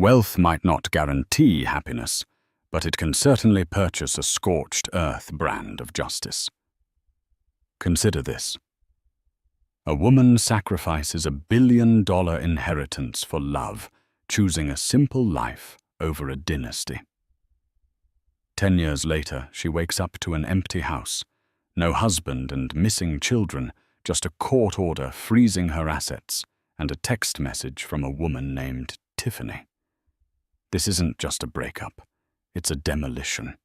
Wealth might not guarantee happiness, but it can certainly purchase a scorched earth brand of justice. Consider this. A woman sacrifices $1 billion inheritance for love, choosing a simple life over a dynasty. 10 years later, she wakes up to an empty house, no husband and missing children, just a court order freezing her assets, and a text message from a woman named Tiffany. This isn't just a breakup, it's a demolition.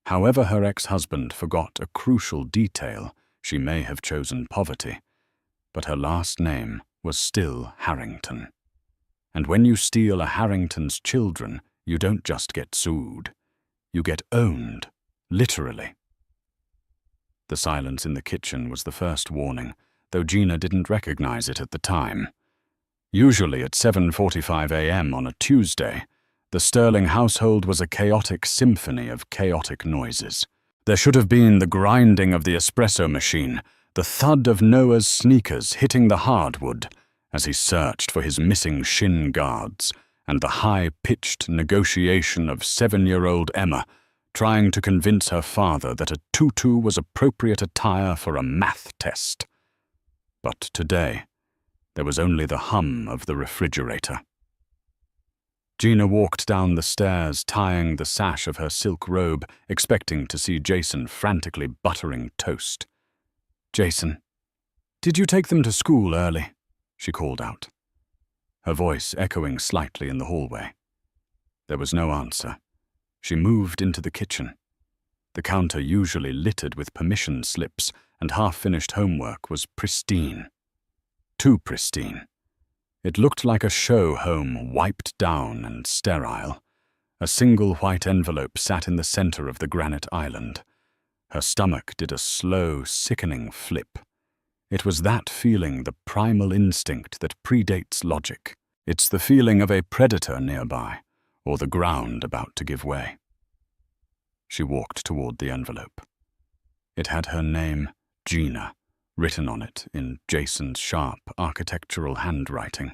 However, her ex-husband forgot a crucial detail. She may have chosen poverty, but her last name was still Harrington. And when you steal a Harrington's children, you don't just get sued. You get owned, literally. The silence in the kitchen was the first warning, though Gina didn't recognize it at the time. Usually at 7:45 a.m. on a Tuesday, the Sterling household was a chaotic symphony of chaotic noises. There should have been the grinding of the espresso machine, the thud of Noah's sneakers hitting the hardwood as he searched for his missing shin guards, and the high-pitched negotiation of 7-year-old Emma trying to convince her father that a tutu was appropriate attire for a math test. But today, there was only the hum of the refrigerator. Gina walked down the stairs, tying the sash of her silk robe, expecting to see Jason frantically buttering toast. "Jason, did you take them to school early?" she called out, her voice echoing slightly in the hallway. There was no answer. She moved into the kitchen. The counter, usually littered with permission slips and half-finished homework, was pristine. Too pristine. It looked like a show home wiped down and sterile. A single white envelope sat in the center of the granite island. Her stomach did a slow, sickening flip. It was that feeling, the primal instinct that predates logic. It's the feeling of a predator nearby, or the ground about to give way. She walked toward the envelope. It had her name, Gina, written on it in Jason's sharp, architectural handwriting.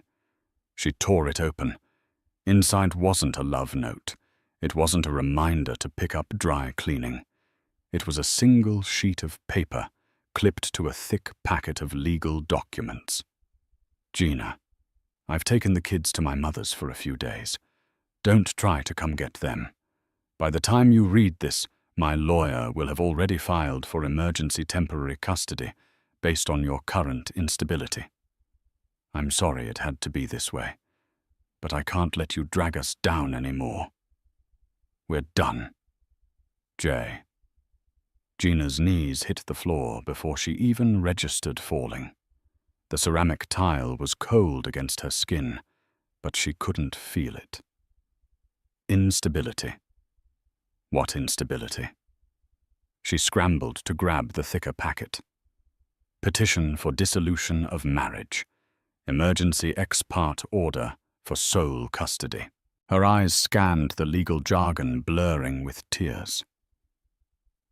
She tore it open. Inside wasn't a love note. It wasn't a reminder to pick up dry cleaning. It was a single sheet of paper, clipped to a thick packet of legal documents. "Gina, I've taken the kids to my mother's for a few days. Don't try to come get them. By the time you read this, my lawyer will have already filed for emergency temporary custody based on your current instability. I'm sorry it had to be this way, but I can't let you drag us down anymore. We're done. Jay." Gina's knees hit the floor before she even registered falling. The ceramic tile was cold against her skin, but she couldn't feel it. Instability. What instability? She scrambled to grab the thicker packet. Petition for dissolution of marriage. Emergency ex parte order for sole custody. Her eyes scanned the legal jargon, blurring with tears.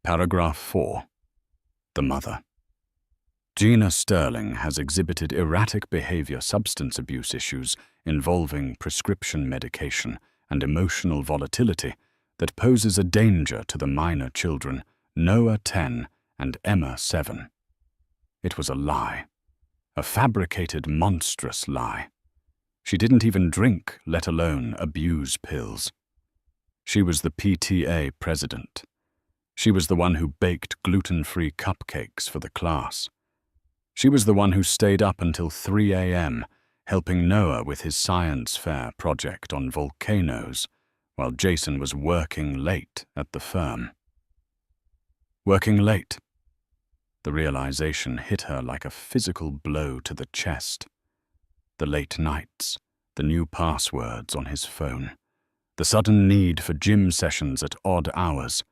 Paragraph 4. The mother. Gina Sterling has exhibited erratic behavior, substance abuse issues involving prescription medication and emotional volatility that poses a danger to the minor children, Noah 10 and Emma 7. It was a lie. A fabricated, monstrous lie. She didn't even drink, let alone abuse pills. She was the PTA president. She was the one who baked gluten-free cupcakes for the class. She was the one who stayed up until 3 a.m., helping Noah with his science fair project on volcanoes, while Jason was working late at the firm. Working late. The realization hit her like a physical blow to the chest. The late nights, the new passwords on his phone, the sudden need for gym sessions at odd hours.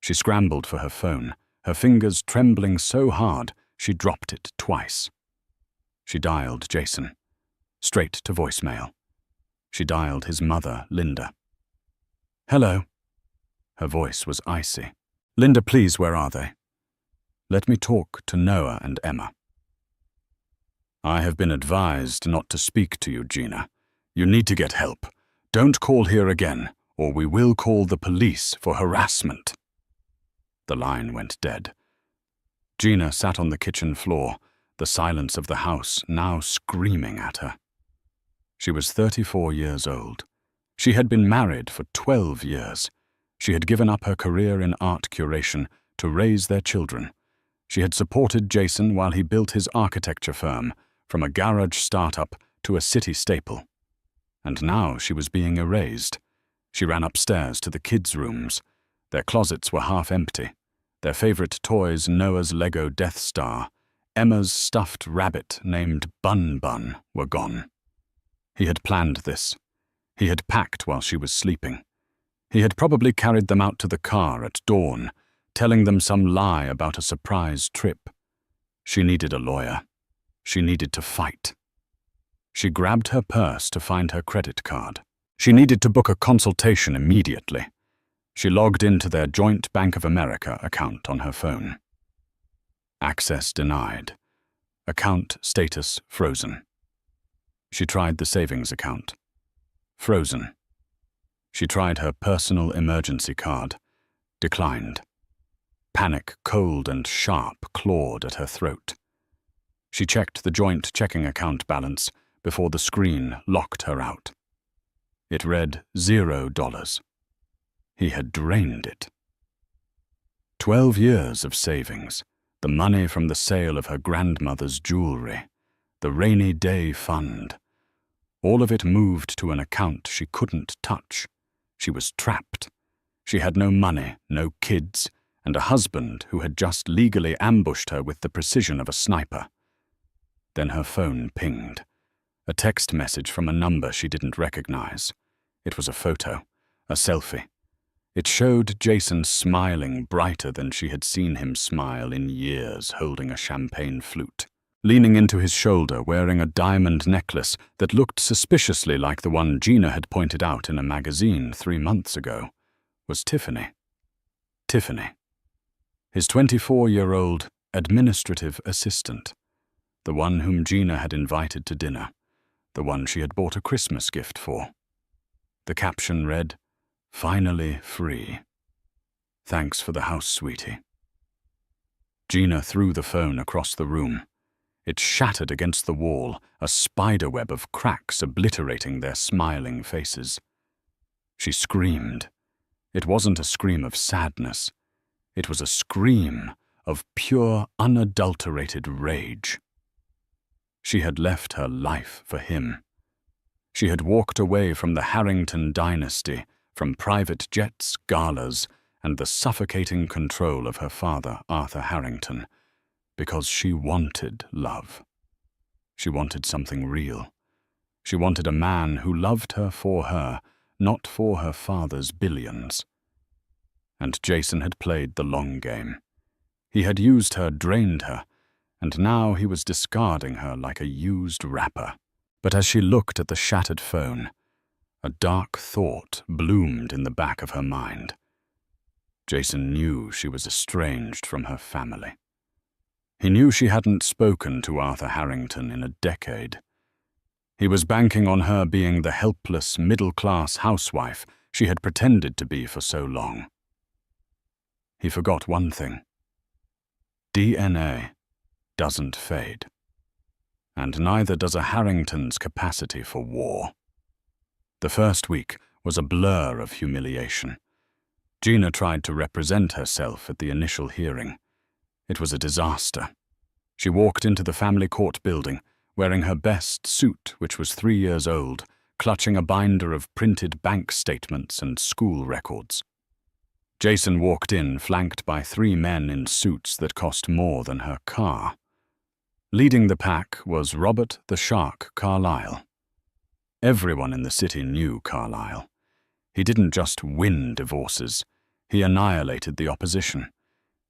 She scrambled for her phone, her fingers trembling so hard she dropped it twice. She dialed Jason. Straight to voicemail. She dialed his mother, Linda. "Hello." Her voice was icy. "Linda, please, where are they? Let me talk to Noah and Emma." "I have been advised not to speak to you, Gina. You need to get help. Don't call here again, or we will call the police for harassment." The line went dead. Gina sat on the kitchen floor, the silence of the house now screaming at her. She was 34 years old. She had been married for 12 years. She had given up her career in art curation to raise their children. She had supported Jason while he built his architecture firm, from a garage startup to a city staple. And now she was being erased. She ran upstairs to the kids' rooms. Their closets were half empty. Their favorite toys, Noah's Lego Death Star, Emma's stuffed rabbit named Bun Bun, were gone. He had planned this. He had packed while she was sleeping. He had probably carried them out to the car at dawn, telling them some lie about a surprise trip. She needed a lawyer. She needed to fight. She grabbed her purse to find her credit card. She needed to book a consultation immediately. She logged into their joint Bank of America account on her phone. Access denied. Account status frozen. She tried the savings account. Frozen. She tried her personal emergency card. Declined. Panic, cold and sharp, clawed at her throat. She checked the joint checking account balance before the screen locked her out. It read $0. He had drained it. 12 years of savings, the money from the sale of her grandmother's jewelry, the rainy day fund. All of it moved to an account she couldn't touch. She was trapped. She had no money, no kids, and a husband who had just legally ambushed her with the precision of a sniper. Then her phone pinged. A text message from a number she didn't recognize. It was a photo, a selfie. It showed Jason smiling brighter than she had seen him smile in years, holding a champagne flute. Leaning into his shoulder, wearing a diamond necklace that looked suspiciously like the one Gina had pointed out in a magazine 3 months ago, was Tiffany. Tiffany. His 24-year-old administrative assistant. The one whom Gina had invited to dinner. The one she had bought a Christmas gift for. The caption read, "Finally free. Thanks for the house, sweetie." Gina threw the phone across the room. It shattered against the wall, a spiderweb of cracks obliterating their smiling faces. She screamed. It wasn't a scream of sadness. It was a scream of pure, unadulterated rage. She had left her life for him. She had walked away from the Harrington dynasty, from private jets, galas, and the suffocating control of her father, Arthur Harrington, because she wanted love. She wanted something real. She wanted a man who loved her for her, not for her father's billions. And Jason had played the long game. He had used her, drained her, and now he was discarding her like a used wrapper. But as she looked at the shattered phone, a dark thought bloomed in the back of her mind. Jason knew she was estranged from her family. He knew she hadn't spoken to Arthur Harrington in a decade. He was banking on her being the helpless, middle-class housewife she had pretended to be for so long. He forgot one thing. DNA doesn't fade. And neither does a Harrington's capacity for war. The first week was a blur of humiliation. Gina tried to represent herself at the initial hearing. It was a disaster. She walked into the family court building, wearing her best suit, which was 3 years old, clutching a binder of printed bank statements and school records. Jason walked in, flanked by 3 men in suits that cost more than her car. Leading the pack was Robert the Shark Carlyle. Everyone in the city knew Carlyle. He didn't just win divorces, he annihilated the opposition.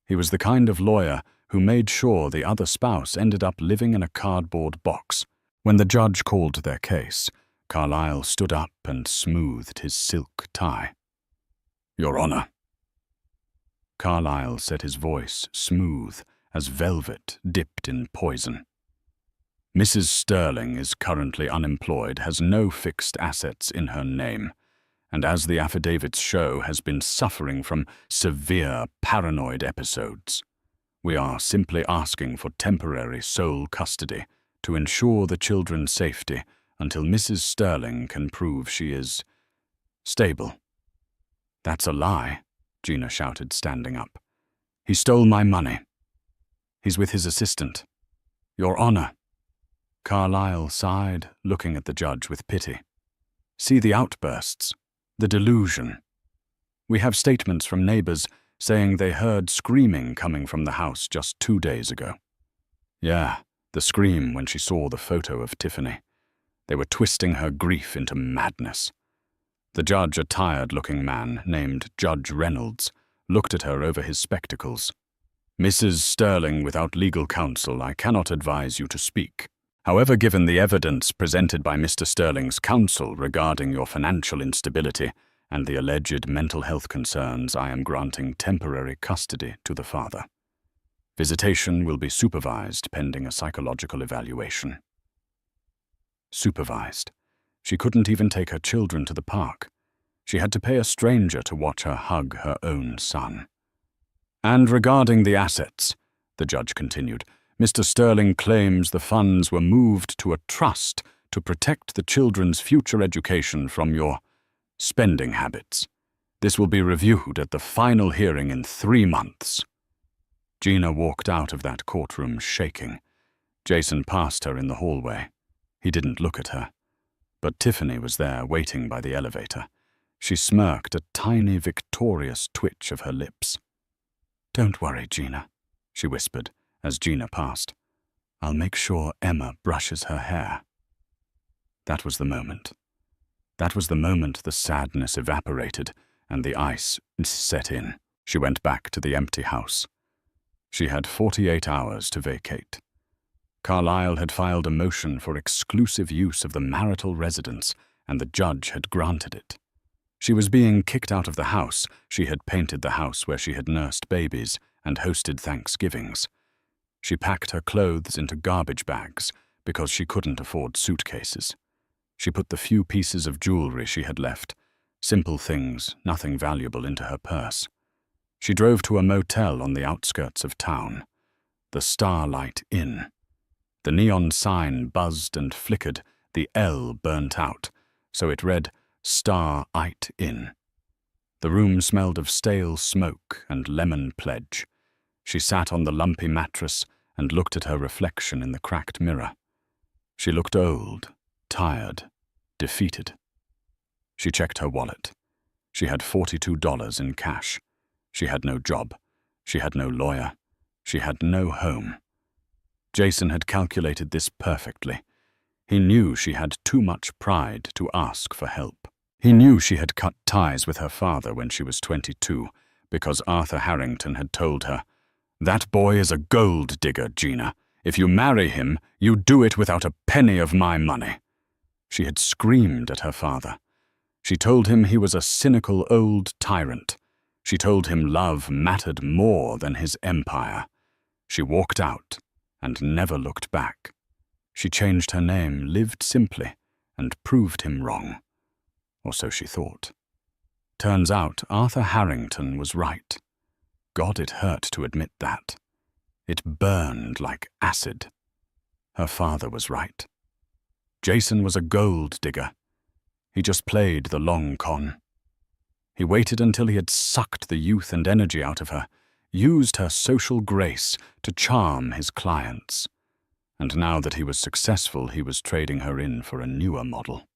He was the kind of lawyer who made sure the other spouse ended up living in a cardboard box. When the judge called their case, Carlyle stood up and smoothed his silk tie. "Your Honor." Carlyle said, his voice smooth as velvet dipped in poison. Mrs. Sterling is currently unemployed, has no fixed assets in her name, and as the affidavits show, has been suffering from severe paranoid episodes. We are simply asking for temporary sole custody to ensure the children's safety until Mrs. Sterling can prove she is stable." "That's a lie," Gina shouted, standing up. "He stole my money. He's with his assistant. Your Honor." Carlyle sighed, looking at the judge with pity. "See the outbursts, the delusion. We have statements from neighbors saying they heard screaming coming from the house just 2 days ago." "Yeah, the scream when she saw the photo of Tiffany. They were twisting her grief into madness." The judge, a tired-looking man named Judge Reynolds, looked at her over his spectacles. "Mrs. Sterling, without legal counsel, I cannot advise you to speak. However, given the evidence presented by Mr. Sterling's counsel regarding your financial instability and the alleged mental health concerns, I am granting temporary custody to the father. Visitation will be supervised pending a psychological evaluation." Supervised. She couldn't even take her children to the park. She had to pay a stranger to watch her hug her own son. "And regarding the assets," the judge continued, "Mr. Sterling claims the funds were moved to a trust to protect the children's future education from your spending habits. This will be reviewed at the final hearing in 3 months. Gina walked out of that courtroom shaking. Jason passed her in the hallway. He didn't look at her. But Tiffany was there, waiting by the elevator. She smirked, a tiny, victorious twitch of her lips. "Don't worry, Gina," she whispered as Gina passed. "I'll make sure Emma brushes her hair." That was the moment. That was the moment the sadness evaporated and the ice set in. She went back to the empty house. She had 48 hours to vacate. Carlyle had filed a motion for exclusive use of the marital residence, and the judge had granted it. She was being kicked out of the house. She had painted the house where she had nursed babies and hosted Thanksgivings. She packed her clothes into garbage bags because she couldn't afford suitcases. She put the few pieces of jewelry she had left, simple things, nothing valuable, into her purse. She drove to a motel on the outskirts of town, the Starlight Inn. The neon sign buzzed and flickered, the L burnt out, so it read Star-ite Inn. The room smelled of stale smoke and lemon pledge. She sat on the lumpy mattress and looked at her reflection in the cracked mirror. She looked old, tired, defeated. She checked her wallet. She had $42 in cash. She had no job. She had no lawyer. She had no home. Jason had calculated this perfectly. He knew she had too much pride to ask for help. He knew she had cut ties with her father when she was 22 because Arthur Harrington had told her, "That boy is a gold digger, Gina. If you marry him, you do it without a penny of my money." She had screamed at her father. She told him he was a cynical old tyrant. She told him love mattered more than his empire. She walked out and never looked back. She changed her name, lived simply, and proved him wrong. Or so she thought. Turns out Arthur Harrington was right. God, it hurt to admit that. It burned like acid. Her father was right. Jason was a gold digger. He just played the long con. He waited until he had sucked the youth and energy out of her, used her social grace to charm his clients. And now that he was successful, he was trading her in for a newer model.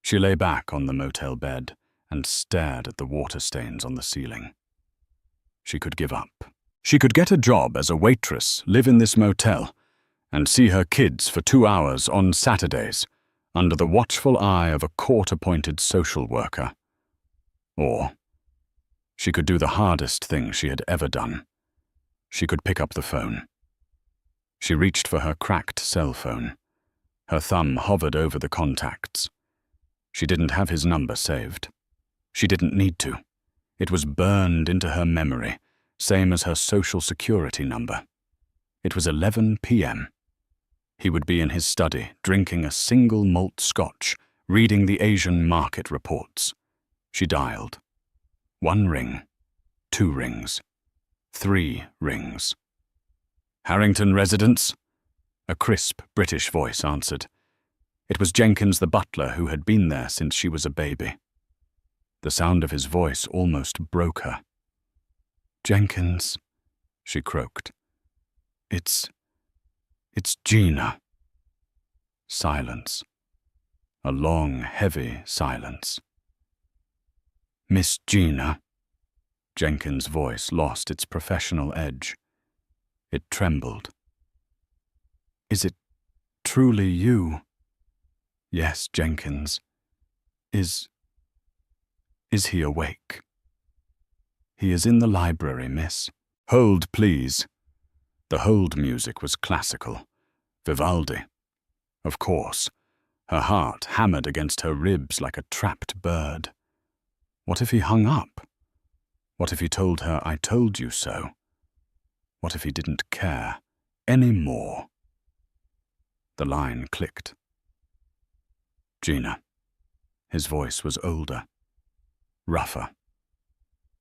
She lay back on the motel bed and stared at the water stains on the ceiling. She could give up. She could get a job as a waitress, live in this motel, and see her kids for 2 hours on Saturdays, under the watchful eye of a court-appointed social worker. Or she could do the hardest thing she had ever done. She could pick up the phone. She reached for her cracked cell phone. Her thumb hovered over the contacts. She didn't have his number saved. She didn't need to. It was burned into her memory, same as her social security number. It was 11 p.m. He would be in his study, drinking a single malt scotch, reading the Asian market reports. She dialed. 1 ring, 2 rings, 3 rings. "Harrington residence?" A crisp British voice answered. It was Jenkins the butler, who had been there since she was a baby. The sound of his voice almost broke her. "Jenkins," she croaked. It's Gina." Silence. A long, heavy silence. "Miss Gina." Jenkins' voice lost its professional edge. It trembled. "Is it truly you?" "Yes, Jenkins. Is he awake?" "He is in the library, miss." "Hold, please." The hold music was classical. Vivaldi. Of course. Her heart hammered against her ribs like a trapped bird. What if he hung up? What if he told her, "I told you so"? What if he didn't care any more? The line clicked. "Gina." His voice was older, rougher.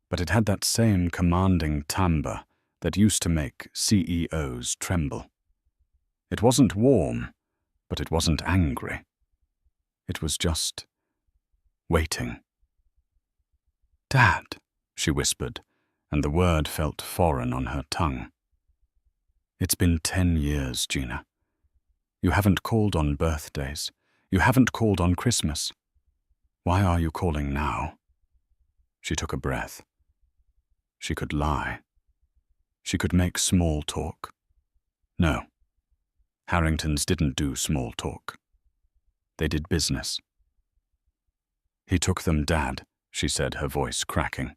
But it had that same commanding timbre that used to make CEOs tremble. It wasn't warm, but it wasn't angry. It was just waiting. "Dad," she whispered, and the word felt foreign on her tongue. "It's been 10 years, Gina. You haven't called on birthdays. You haven't called on Christmas. Why are you calling now?" She took a breath. She could lie. She could make small talk. No. Harringtons didn't do small talk. They did business. "He took them, Dad," she said, her voice cracking.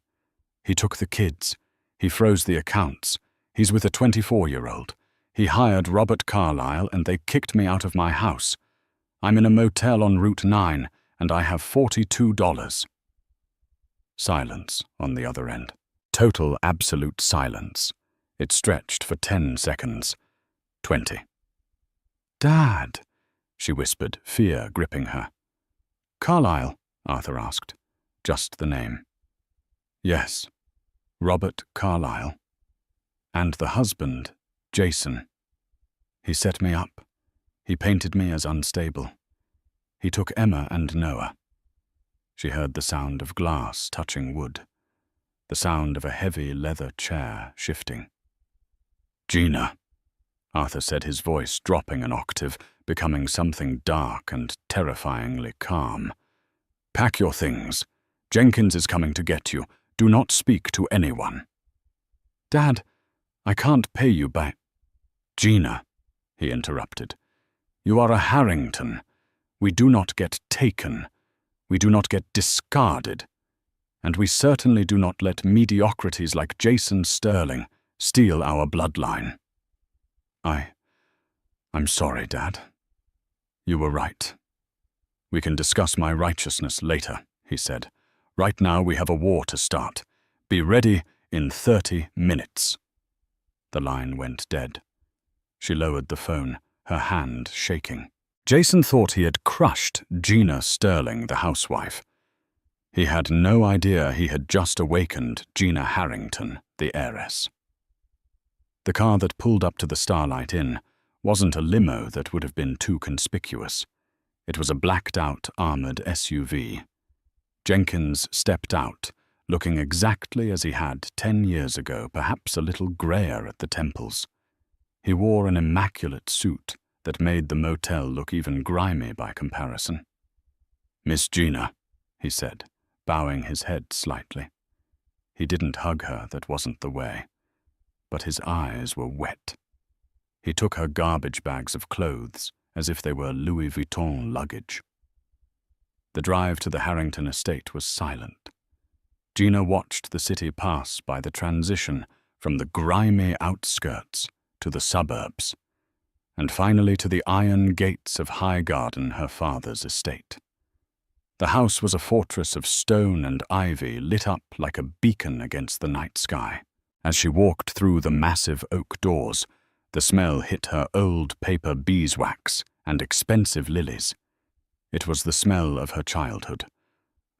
"He took the kids. He froze the accounts. He's with a 24-year-old. He hired Robert Carlyle and they kicked me out of my house. I'm in a motel on Route 9 and I have $42. Silence on the other end. Total absolute silence. It stretched for 10 seconds. 20. "Dad," she whispered, fear gripping her. "Carlyle?" Arthur asked. Just the name. "Yes, Robert Carlyle. And the husband, Jason. He set me up. He painted me as unstable. He took Emma and Noah." She heard the sound of glass touching wood, the sound of a heavy leather chair shifting. "Gina," Arthur said, his voice dropping an octave, becoming something dark and terrifyingly calm. "Pack your things. Jenkins is coming to get you. Do not speak to anyone." "Dad, I can't pay you back." "Gina," he interrupted, "you are a Harrington. We do not get taken. We do not get discarded. And we certainly do not let mediocrities like Jason Sterling steal our bloodline." I'm sorry, Dad. You were right. "We can discuss my righteousness later," he said. "Right now we have a war to start. Be ready in 30 minutes. The line went dead. She lowered the phone, her hand shaking. Jason thought he had crushed Gina Sterling, the housewife. He had no idea he had just awakened Gina Harrington, the heiress. The car that pulled up to the Starlight Inn wasn't a limo that would have been too conspicuous. It was a blacked-out armored SUV. Jenkins stepped out, looking exactly as he had 10 years ago, perhaps a little grayer at the temples. He wore an immaculate suit that made the motel look even grimy by comparison. "Miss Gina," he said, bowing his head slightly. He didn't hug her, that wasn't the way. But his eyes were wet. He took her garbage bags of clothes as if they were Louis Vuitton luggage. The drive to the Harrington estate was silent. Gina watched the city pass by the transition from the grimy outskirts to the suburbs, and finally to the iron gates of Highgarden, her father's estate. The house was a fortress of stone and ivy lit up like a beacon against the night sky. As she walked through the massive oak doors, The smell hit her old paper beeswax and expensive lilies. It was the smell of her childhood.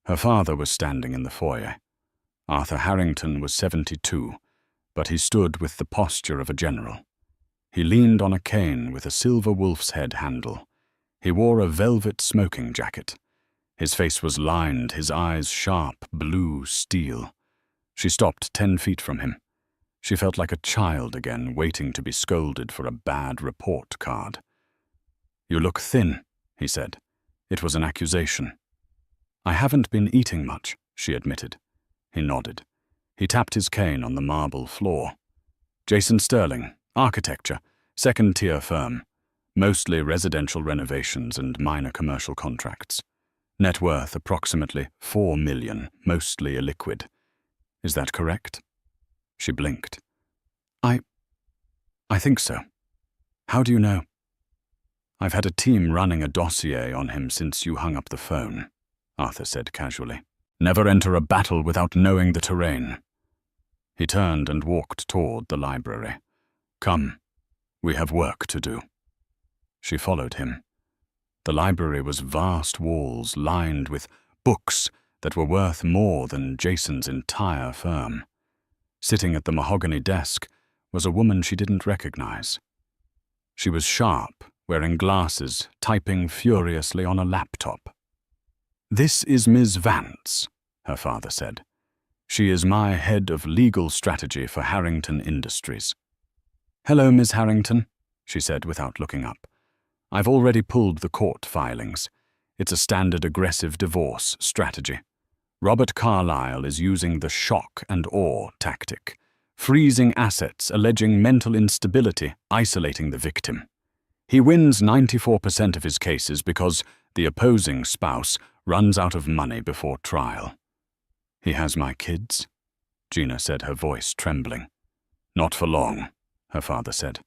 Her father was standing in the foyer. Arthur Harrington was 72, but he stood with the posture of a general. He leaned on a cane with a silver wolf's head handle. He wore a velvet smoking jacket. His face was lined, his eyes sharp blue steel. She stopped 10 feet from him. She felt like a child again, waiting to be scolded for a bad report card. "You look thin," he said. It was an accusation. "I haven't been eating much," she admitted. He nodded. He tapped his cane on the marble floor. "Jason Sterling, architecture, second-tier firm, mostly residential renovations and minor commercial contracts. Net worth approximately $4 million, mostly illiquid. Is that correct?" She blinked. I think so. How do you know?" "I've had a team running a dossier on him since you hung up the phone," Arthur said casually. "Never enter a battle without knowing the terrain." He turned and walked toward the library. "Come, we have work to do." She followed him. The library was vast walls lined with books that were worth more than Jason's entire firm. Sitting at the mahogany desk was a woman she didn't recognize. She was sharp, wearing glasses, typing furiously on a laptop. "This is Ms. Vance," her father said. "She is my head of legal strategy for Harrington Industries." "Hello, Ms. Harrington," she said without looking up. "I've already pulled the court filings. It's a standard aggressive divorce strategy. Robert Carlyle is using the shock and awe tactic, freezing assets, alleging mental instability, isolating the victim. He wins 94% of his cases because the opposing spouse runs out of money before trial." "He has my kids?" Gina said, her voice trembling. "Not for long," her father said.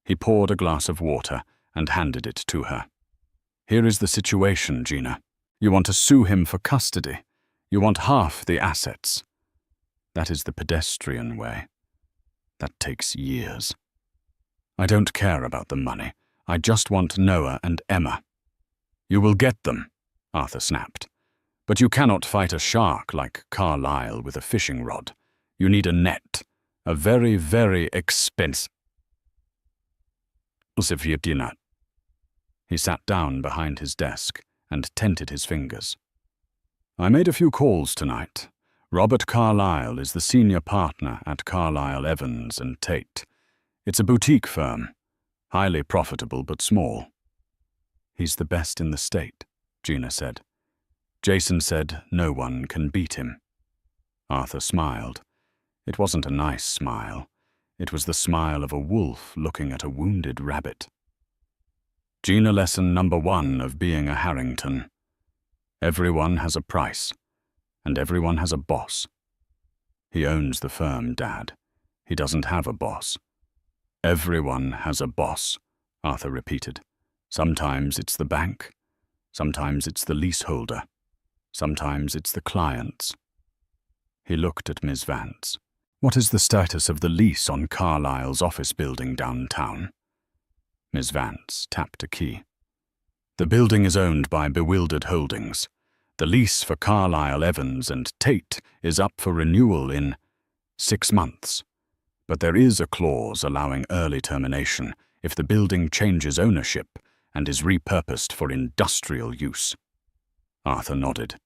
He poured a glass of water and handed it to her. "Here is the situation, Gina. You want to sue him for custody. You want half the assets. That is the pedestrian way. That takes years. I don't care about the money. I just want Noah and Emma." "You will get them," Arthur snapped. "But you cannot fight a shark like Carlyle with a fishing rod. You need a net, a very, very expensive net." He sat down behind his desk and tented his fingers. "I made a few calls tonight. Robert Carlyle is the senior partner at Carlyle Evans and Tate. It's a boutique firm, highly profitable but small." "He's the best in the state," Gina said. "Jason said no one can beat him." Arthur smiled. It wasn't a nice smile. It was the smile of a wolf looking at a wounded rabbit. Gina lesson number 1 of being a Harrington. Everyone has a price, and everyone has a boss. He owns the firm, Dad. He doesn't have a boss. "Everyone has a boss," Arthur repeated. "Sometimes it's the bank. Sometimes it's the leaseholder. Sometimes it's the clients." He looked at Ms. Vance. "What is the status of the lease on Carlyle's office building downtown?" Ms. Vance tapped a key. "The building is owned by Bewildered Holdings. The lease for Carlyle Evans and Tate is up for renewal in 6 months. But there is a clause allowing early termination if the building changes ownership and is repurposed for industrial use." Arthur nodded.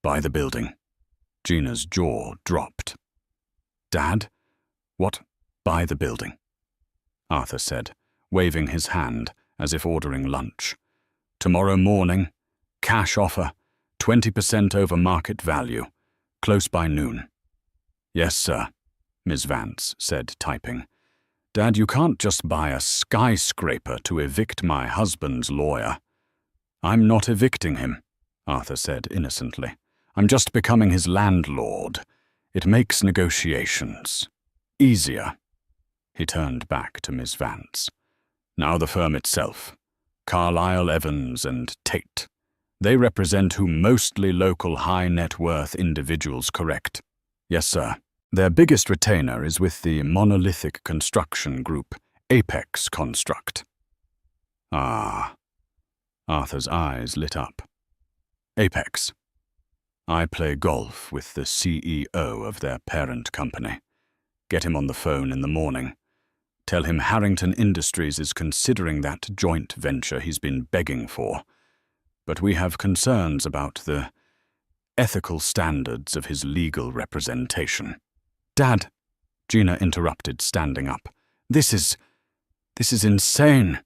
"Buy the building." Gina's jaw dropped. "Dad, what? Buy the building?" Arthur said, waving his hand as if ordering lunch. "Tomorrow morning, cash offer, 20% over market value, close by noon." "Yes, sir," Ms. Vance said, typing. "Dad, you can't just buy a skyscraper to evict my husband's lawyer." "I'm not evicting him," Arthur said innocently. "I'm just becoming his landlord. It makes negotiations easier." He turned back to Ms. Vance. "Now the firm itself. Carlyle Evans and Tate. They represent who mostly local high-net-worth individuals, correct?" "Yes, sir. Their biggest retainer is with the monolithic construction group, Apex construct. Ah. Arthur's eyes lit up. Apex. I play golf with the CEO of their parent company. Get him on the phone in the morning. Tell him Harrington Industries is considering that joint venture he's been begging for. But we have concerns about the ethical standards of his legal representation. Dad, Gina interrupted, standing up. This is insane.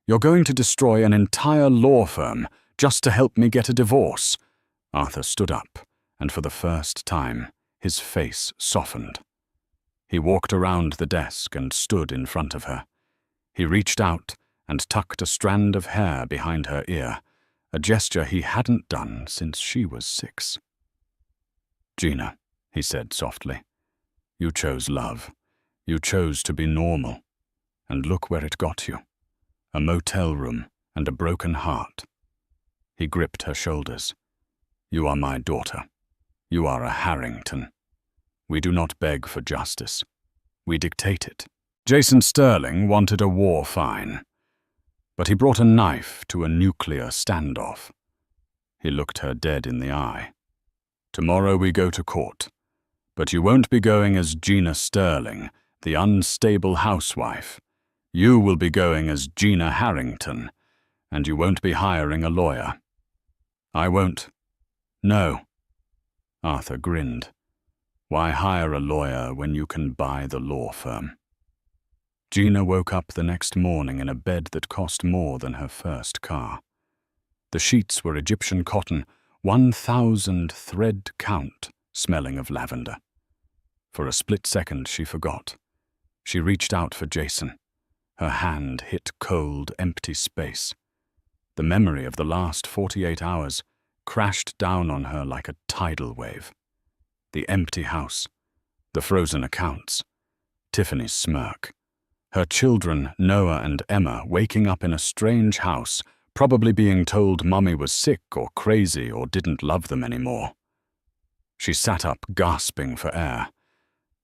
You're going to destroy an entire law firm just to help me get a divorce. Arthur stood up, and for the first time, his face softened. He walked around the desk and stood in front of her. He reached out and tucked a strand of hair behind her ear, a gesture he hadn't done since she was 6. Gina, he said softly, you chose love. You chose to be normal. And look where it got you. A motel room and a broken heart. He gripped her shoulders. You are my daughter. You are a Harrington. We do not beg for justice. We dictate it. Jason Sterling wanted a war fine, but he brought a knife to a nuclear standoff. He looked her dead in the eye. Tomorrow we go to court, but you won't be going as Gina Sterling, the unstable housewife. You will be going as Gina Harrington, and you won't be hiring a lawyer. I won't. No. Arthur grinned. Why hire a lawyer when you can buy the law firm? Gina woke up the next morning in a bed that cost more than her first car. The sheets were Egyptian cotton, 1,000 thread count, smelling of lavender. For a split second she forgot. She reached out for Jason. Her hand hit cold, empty space. The memory of the last 48 hours crashed down on her like a tidal wave. The empty house, the frozen accounts, Tiffany's smirk, her children, Noah and Emma, waking up in a strange house, probably being told Mummy was sick or crazy or didn't love them anymore. She sat up, gasping for air.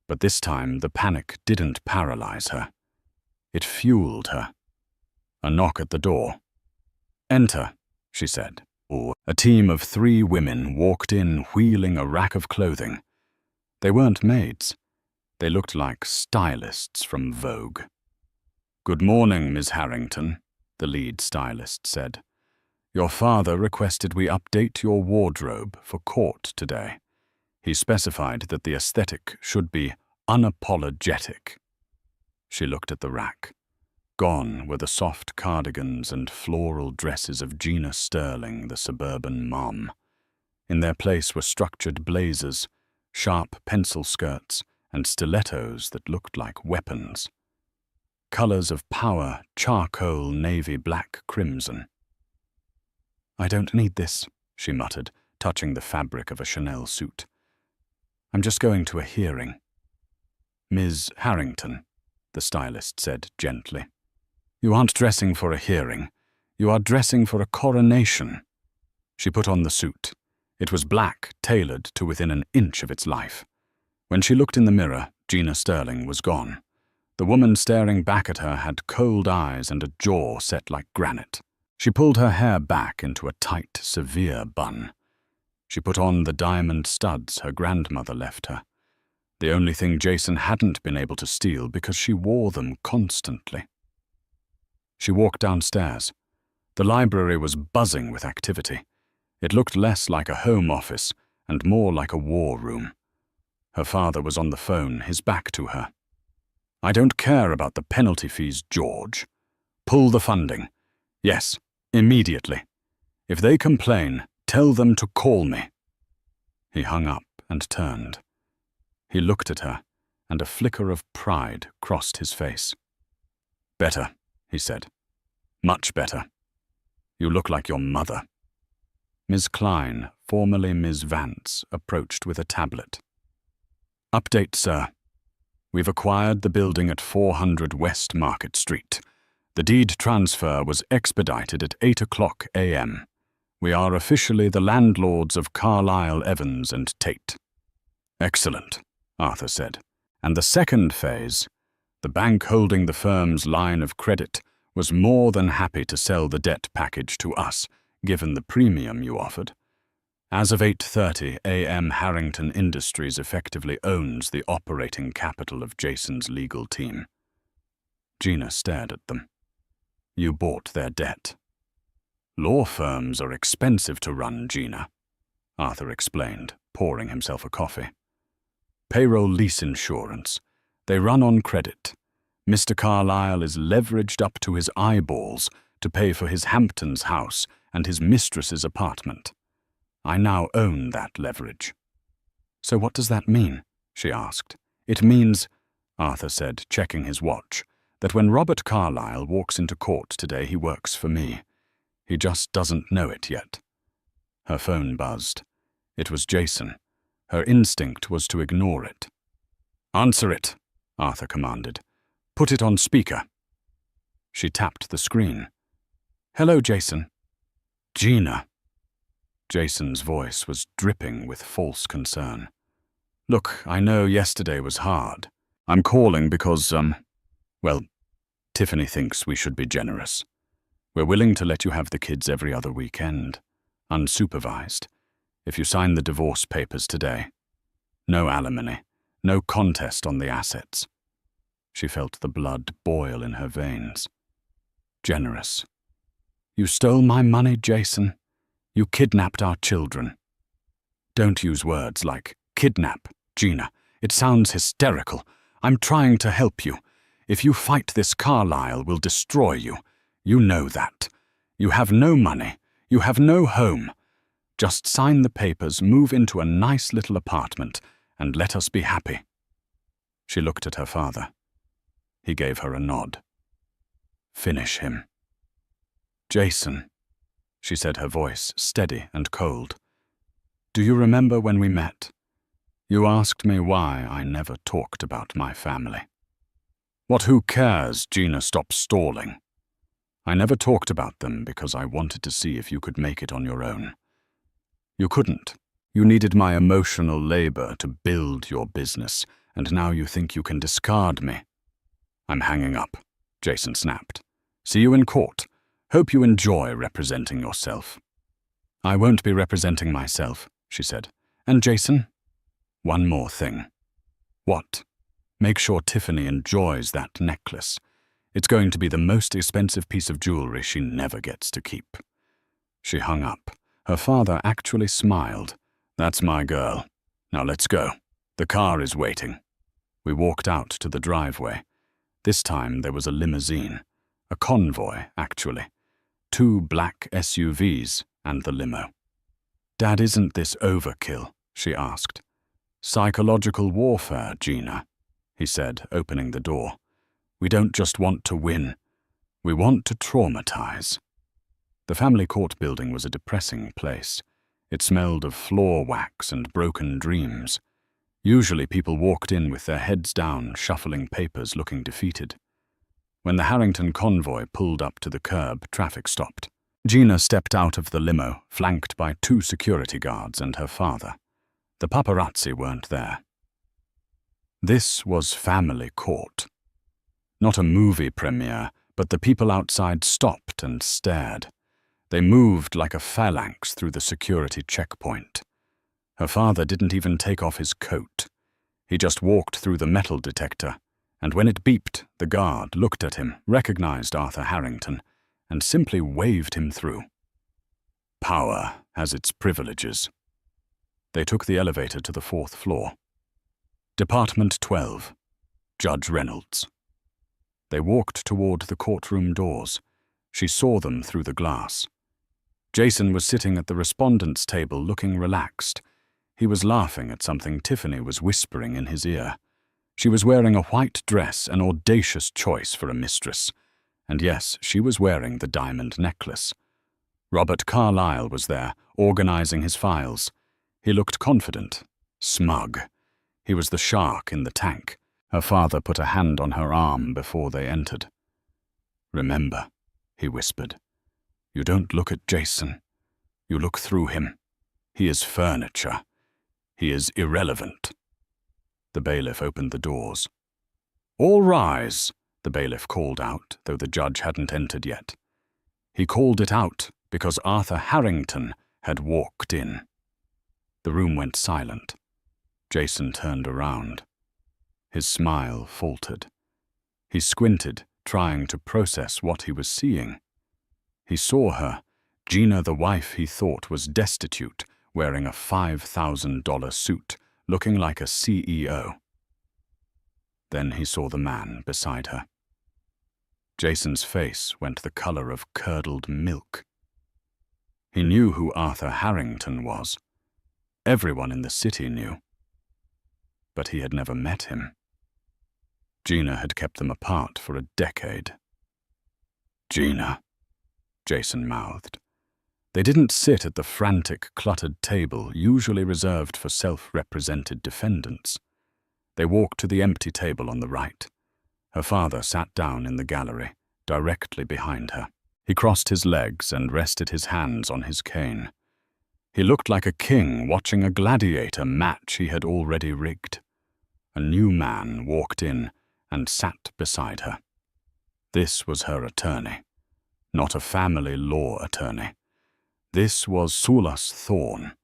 But this time the panic didn't paralyze her. It fueled her. A knock at the door. Enter, she said. A team of 3 women walked in, wheeling a rack of clothing. They weren't maids. They looked like stylists from Vogue. Good morning, Miss Harrington, the lead stylist said. Your father requested we update your wardrobe for court today. He specified that the aesthetic should be unapologetic. She looked at the rack. Gone were the soft cardigans and floral dresses of Gina Sterling, the suburban mom. In their place were structured blazers, sharp pencil skirts, and stilettos that looked like weapons. Colors of power, charcoal, navy, black, crimson. I don't need this, she muttered, touching the fabric of a Chanel suit. I'm just going to a hearing. Ms. Harrington, the stylist said gently. You aren't dressing for a hearing. You are dressing for a coronation. She put on the suit. It was black, tailored to within an inch of its life. When she looked in the mirror, Gina Sterling was gone. The woman staring back at her had cold eyes and a jaw set like granite. She pulled her hair back into a tight, severe bun. She put on the diamond studs her grandmother left her. The only thing Jason hadn't been able to steal because she wore them constantly. She walked downstairs. The library was buzzing with activity. It looked less like a home office and more like a war room. Her father was on the phone, his back to her. I don't care about the penalty fees, George. Pull the funding. Yes, immediately. If they complain, tell them to call me. He hung up and turned. He looked at her, and a flicker of pride crossed his face. Better, he said. Much better. You look like your mother. Ms. Klein, formerly Ms. Vance, approached with a tablet. Update, sir. We've acquired the building at 400 West Market Street. The deed transfer was expedited at 8:00 a.m. We are officially the landlords of Carlyle, Evans and Tate. Excellent, Arthur said. And the second phase, The bank holding the firm's line of credit was more than happy to sell the debt package to us, given the premium you offered. As of 8:30 a.m., Harrington Industries effectively owns the operating capital of Jason's legal team. Gina stared at them. You bought their debt. Law firms are expensive to run, Gina, Arthur explained, pouring himself a coffee. Payroll lease insurance. They run on credit. Mr. Carlyle is leveraged up to his eyeballs to pay for his Hamptons house and his mistress's apartment. I now own that leverage. So what does that mean? She asked. It means, Arthur said, checking his watch, that when Robert Carlyle walks into court today, he works for me. He just doesn't know it yet. Her phone buzzed. It was Jason. Her instinct was to ignore it. Answer it, Arthur commanded. Put it on speaker. She tapped the screen. Hello, Jason. Gina. Jason's voice was dripping with false concern. Look, I know yesterday was hard. I'm calling because, Tiffany thinks we should be generous. We're willing to let you have the kids every other weekend, unsupervised, if you sign the divorce papers today. No alimony, no contest on the assets. She felt the blood boil in her veins. Generous. You stole my money, Jason. You kidnapped our children. Don't use words like kidnap, Gina. It sounds hysterical. I'm trying to help you. If you fight this, Carlyle will destroy you. You know that. You have no money. You have no home. Just sign the papers, move into a nice little apartment, and let us be happy. She looked at her father. He gave her a nod. Finish him. Jason, she said, her voice steady and cold. Do you remember when we met? You asked me why I never talked about my family. What, who cares? Gina, stop stalling. I never talked about them because I wanted to see if you could make it on your own. You couldn't. You needed my emotional labor to build your business, and now you think you can discard me. I'm hanging up, Jason snapped. See you in court. Hope you enjoy representing yourself. I won't be representing myself, she said. And Jason, one more thing. What? Make sure Tiffany enjoys that necklace. It's going to be the most expensive piece of jewelry she never gets to keep. She hung up. Her father actually smiled. That's my girl. Now let's go. The car is waiting. We walked out to the driveway. This time there was a limousine. A convoy, actually. 2 black SUVs and the limo. Dad, isn't this overkill? She asked. Psychological warfare, Gina, he said, opening the door. We don't just want to win. We want to traumatize. The family court building was a depressing place. It smelled of floor wax and broken dreams. Usually people walked in with their heads down, shuffling papers, looking defeated. When the Harrington convoy pulled up to the curb, traffic stopped. Gina stepped out of the limo, flanked by 2 security guards and her father. The paparazzi weren't there. This was family court. Not a movie premiere, but the people outside stopped and stared. They moved like a phalanx through the security checkpoint. Her father didn't even take off his coat. He just walked through the metal detector, and when it beeped, the guard looked at him, recognized Arthur Harrington, and simply waved him through. Power has its privileges. They took the elevator to the 4th floor. Department 12, Judge Reynolds. They walked toward the courtroom doors. She saw them through the glass. Jason was sitting at the respondent's table looking relaxed. He was laughing at something Tiffany was whispering in his ear. She was wearing a white dress, an audacious choice for a mistress. And yes, she was wearing the diamond necklace. Robert Carlyle was there, organizing his files. He looked confident, smug. He was the shark in the tank. Her father put a hand on her arm before they entered. Remember, he whispered, you don't look at Jason. You look through him. He is furniture. He is irrelevant. The bailiff opened the doors. "All rise," the bailiff called out, though the judge hadn't entered yet. He called it out because Arthur Harrington had walked in. The room went silent. Jason turned around. His smile faltered. He squinted, trying to process what he was seeing. He saw her, Gina, the wife he thought was destitute, wearing a $5,000 suit, looking like a CEO. Then he saw the man beside her. Jason's face went the color of curdled milk. He knew who Arthur Harrington was. Everyone in the city knew. But he had never met him. Gina had kept them apart for a decade. "Gina," Jason mouthed. They didn't sit at the frantic, cluttered table usually reserved for self-represented defendants. They walked to the empty table on the right. Her father sat down in the gallery, directly behind her. He crossed his legs and rested his hands on his cane. He looked like a king watching a gladiator match he had already rigged. A new man walked in and sat beside her. This was her attorney, not a family law attorney. This was Sulas Thorne.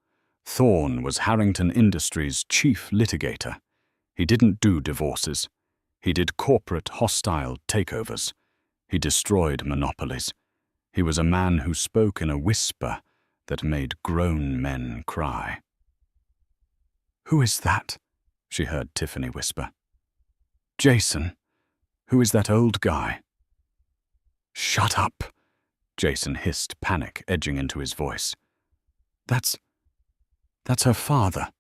Thorne was Harrington Industries' chief litigator. He didn't do divorces. He did corporate hostile takeovers. He destroyed monopolies. He was a man who spoke in a whisper that made grown men cry. "Who is that?" she heard Tiffany whisper. "Jason. Who is that old guy?" "Shut up," Jason hissed, panic edging into his voice. That's her father."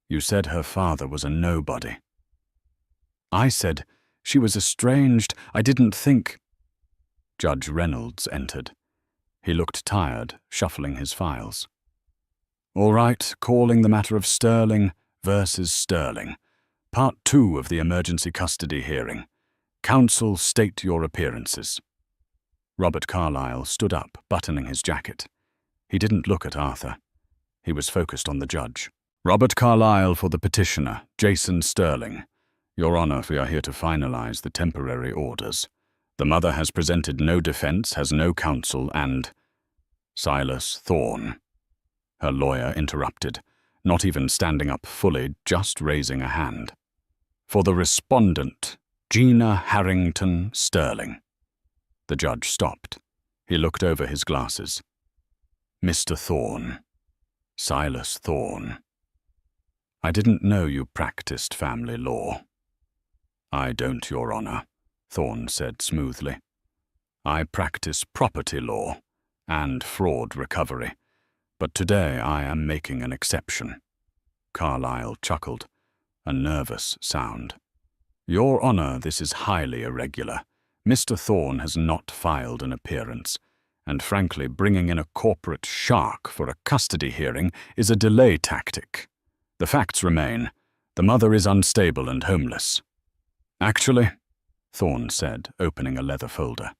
"You said her father was a nobody." "I said she was estranged. I didn't think—" Judge Reynolds entered. He looked tired, shuffling his files. "All right, calling the matter of Sterling versus Sterling. Part 2 of the emergency custody hearing. Counsel, state your appearances." Robert Carlyle stood up, buttoning his jacket. He didn't look at Arthur. He was focused on the judge. "Robert Carlyle for the petitioner, Jason Sterling. Your Honor, we are here to finalize the temporary orders. The mother has presented no defense, has no counsel, and—" "Silas Thorne," her lawyer interrupted, not even standing up fully, just raising a hand. "For the respondent, Gina Harrington Sterling." The judge stopped. He looked over his glasses. "Mr. Thorne. Silas Thorne. I didn't know you practiced family law." "I don't, Your Honor," Thorne said smoothly. "I practice property law and fraud recovery, but today I am making an exception." Carlyle chuckled, a nervous sound. "Your Honor, this is highly irregular. Mr. Thorne has not filed an appearance, and frankly, bringing in a corporate shark for a custody hearing is a delay tactic. The facts remain. The mother is unstable and homeless." "Actually," Thorne said, opening a leather folder,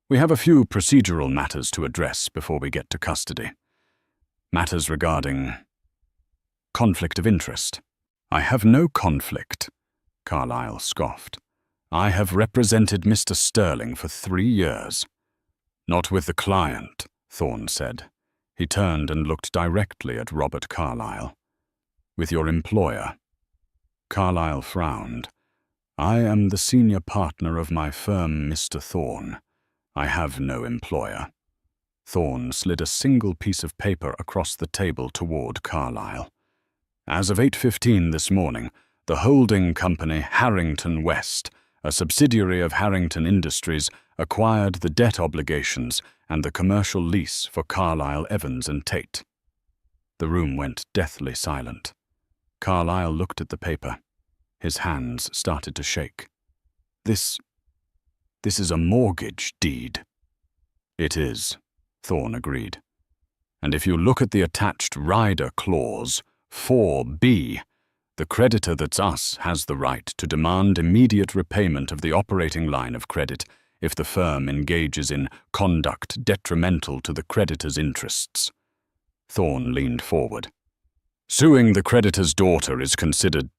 "we have a few procedural matters to address before we get to custody. Matters regarding conflict of interest." "I have no conflict," Carlyle scoffed. "I have represented Mr. Sterling for 3 years. "Not with the client," Thorne said. He turned and looked directly at Robert Carlyle. "With your employer." Carlyle frowned. "I am the senior partner of my firm, Mr. Thorne. I have no employer." Thorne slid a single piece of paper across the table toward Carlyle. "As of 8:15 this morning, the holding company Harrington West, a subsidiary of Harrington Industries, acquired the debt obligations and the commercial lease for Carlyle, Evans and Tate." The room went deathly silent. Carlyle looked at the paper. His hands started to shake. This is a mortgage deed." "It is," Thorne agreed. "And if you look at the attached rider clause, 4B, the creditor that's us has the right to demand immediate repayment of the operating line of credit if the firm engages in conduct detrimental to the creditor's interests." Thorne leaned forward. "Suing the creditor's daughter is considered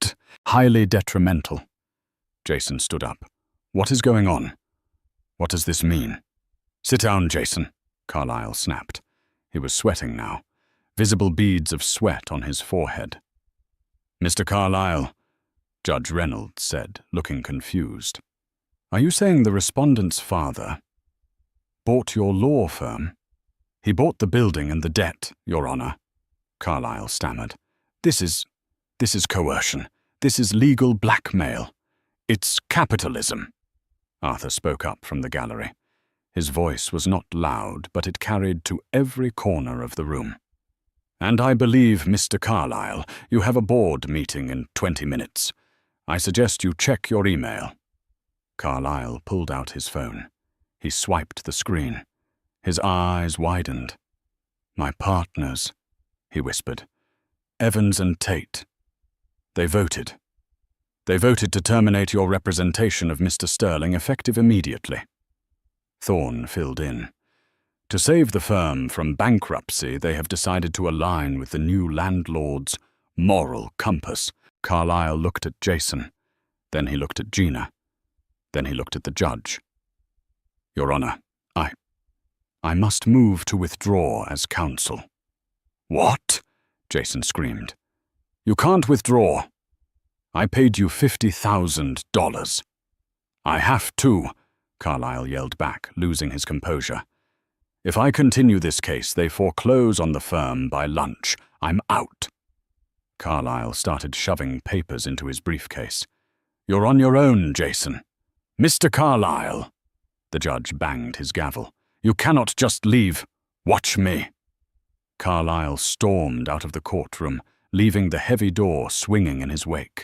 highly detrimental." Jason stood up. What is going on? What does this mean? Sit down, Jason, Carlyle snapped. He was sweating now, visible beads of sweat on his forehead. Mr. Carlyle, Judge Reynolds said, looking confused. Are you saying the respondent's father bought your law firm? He bought the building and the debt, Your Honor, Carlyle stammered. This is coercion. This is legal blackmail. It's capitalism. Arthur spoke up from the gallery. His voice was not loud, but it carried to every corner of the room. And I believe, Mr. Carlyle, you have a board meeting in 20 minutes. I suggest you check your email. Carlyle pulled out his phone. He swiped the screen. His eyes widened. My partners, he whispered. Evans and Tate. They voted. They voted to terminate your representation of Mr. Sterling effective immediately. Thorne filled in. To save the firm from bankruptcy, they have decided to align with the new landlord's moral compass. Carlyle looked at Jason. Then he looked at Gina. Then he looked at the judge. Your Honor, I must move to withdraw as counsel. What? Jason screamed. You can't withdraw. I paid you $50,000. I have to, Carlyle yelled back, losing his composure. If I continue this case, they foreclose on the firm by lunch. I'm out. Carlyle started shoving papers into his briefcase. You're on your own, Jason. Mr. Carlyle. The judge banged his gavel. You cannot just leave. Watch me. Carlyle stormed out of the courtroom, leaving the heavy door swinging in his wake.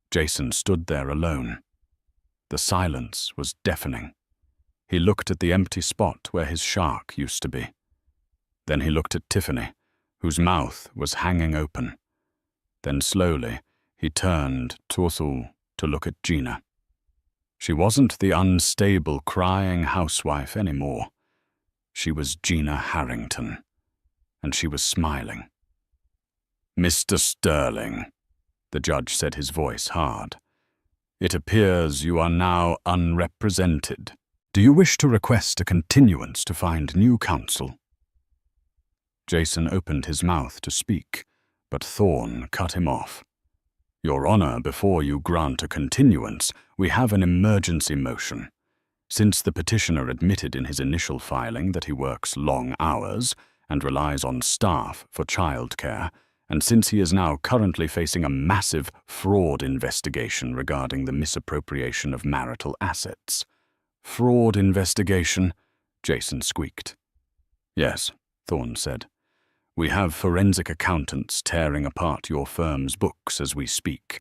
Jason stood there alone. The silence was deafening. He looked at the empty spot where his shark used to be. Then he looked at Tiffany, whose mouth was hanging open. Then slowly he turned to look at Gina. She wasn't the unstable, crying housewife anymore. She was Gina Harrington, and she was smiling. Mr. Sterling, the judge said, his voice hard. It appears you are now unrepresented. Do you wish to request a continuance to find new counsel? Jason opened his mouth to speak, but Thorne cut him off. Your Honor, before you grant a continuance, we have an emergency motion. Since the petitioner admitted in his initial filing that he works long hours and relies on staff for childcare, and since he is now currently facing a massive fraud investigation regarding the misappropriation of marital assets. Fraud investigation? Jason squeaked. Yes, Thorne said. We have forensic accountants tearing apart your firm's books as we speak.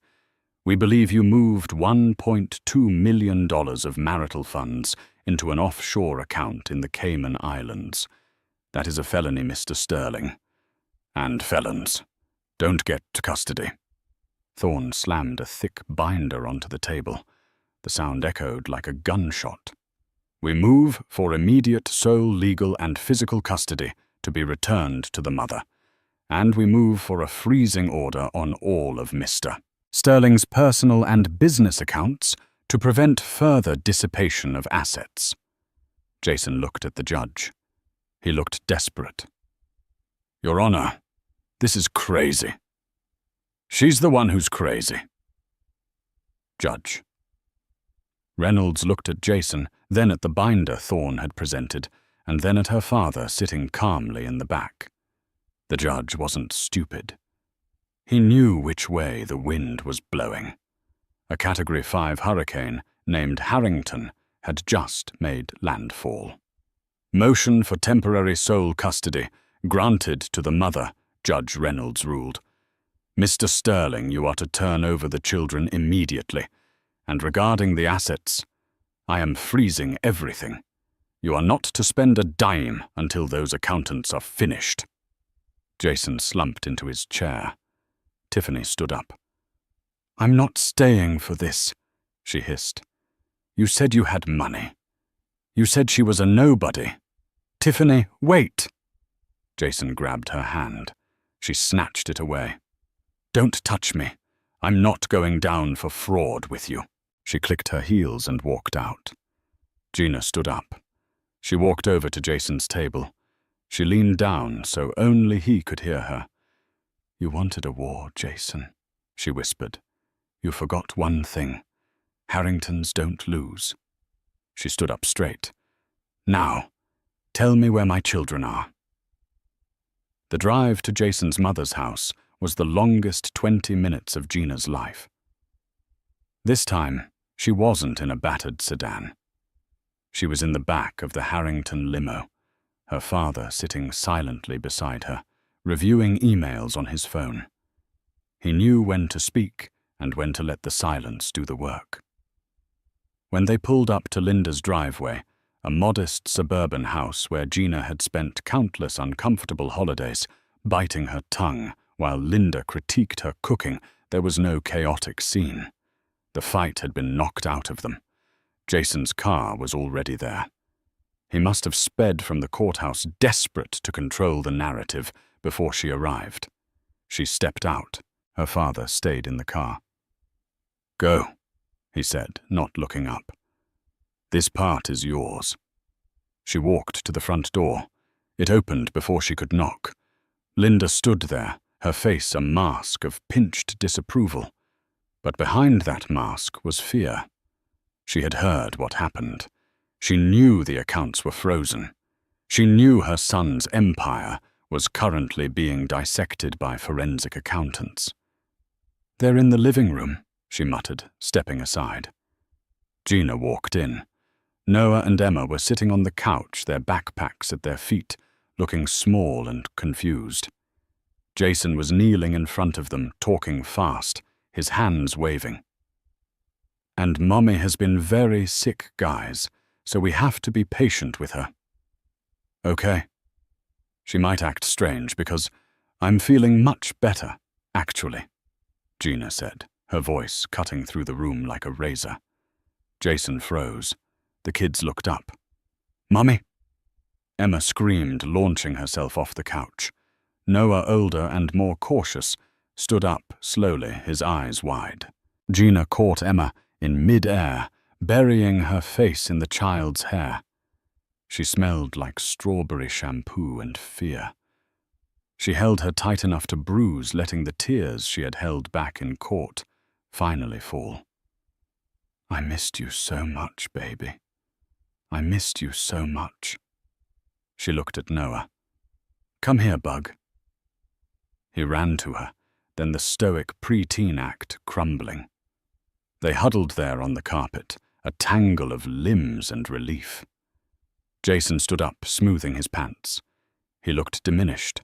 We believe you moved $1.2 million of marital funds into an offshore account in the Cayman Islands. That is a felony, Mr. Sterling. And felons. Don't get to custody. Thorne slammed a thick binder onto the table. The sound echoed like a gunshot. We move for immediate sole legal and physical custody to be returned to the mother. And we move for a freezing order on all of Mr. Sterling's personal and business accounts to prevent further dissipation of assets. Jason looked at the judge. He looked desperate. Your Honor, this is crazy. She's the one who's crazy. Judge. Reynolds looked at Jason, then at the binder Thorne had presented, and then at her father sitting calmly in the back. The judge wasn't stupid. He knew which way the wind was blowing. A Category 5 hurricane named Harrington had just made landfall. Motion for temporary sole custody granted to the mother, Judge Reynolds ruled. Mr. Sterling, you are to turn over the children immediately. And regarding the assets, I am freezing everything. You are not to spend a dime until those accountants are finished. Jason slumped into his chair. Tiffany stood up. I'm not staying for this, she hissed. You said you had money. You said she was a nobody. Tiffany, wait. Jason grabbed her hand. She snatched it away. Don't touch me. I'm not going down for fraud with you. She clicked her heels and walked out. Gina stood up. She walked over to Jason's table. She leaned down so only he could hear her. "You wanted a war, Jason," she whispered. "You forgot one thing. Harringtons don't lose." She stood up straight. "Now, tell me where my children are." The drive to Jason's mother's house was the longest 20 minutes of Gina's life. This time, she wasn't in a battered sedan. She was in the back of the Harrington limo, her father sitting silently beside her, reviewing emails on his phone. He knew when to speak and when to let the silence do the work. When they pulled up to Linda's driveway, a modest suburban house where Gina had spent countless uncomfortable holidays, biting her tongue while Linda critiqued her cooking, there was no chaotic scene. The fight had been knocked out of them. Jason's car was already there. He must have sped from the courthouse, desperate to control the narrative, before she arrived. She stepped out. Her father stayed in the car. "Go," he said, not looking up. "This part is yours." She walked to the front door. It opened before she could knock. Linda stood there, her face a mask of pinched disapproval. But behind that mask was fear. She had heard what happened. She knew the accounts were frozen. She knew her son's empire was currently being dissected by forensic accountants. "They're in the living room," she muttered, stepping aside. Gina walked in. Noah and Emma were sitting on the couch, their backpacks at their feet, looking small and confused. Jason was kneeling in front of them, talking fast, his hands waving. "And Mommy has been very sick, guys, so we have to be patient with her." "Okay." "She might act strange because I'm feeling much better, actually," Gina said, her voice cutting through the room like a razor. Jason froze. The kids looked up. "Mommy!" Emma screamed, launching herself off the couch. Noah, older and more cautious, stood up slowly, his eyes wide. Gina caught Emma in mid-air, burying her face in the child's hair. She smelled like strawberry shampoo and fear. She held her tight enough to bruise, letting the tears she had held back in court finally fall. "I missed you so much, baby. I missed you so much." She looked at Noah. "Come here, Bug." He ran to her, then the stoic preteen act crumbling. They huddled there on the carpet, a tangle of limbs and relief. Jason stood up, smoothing his pants. He looked diminished.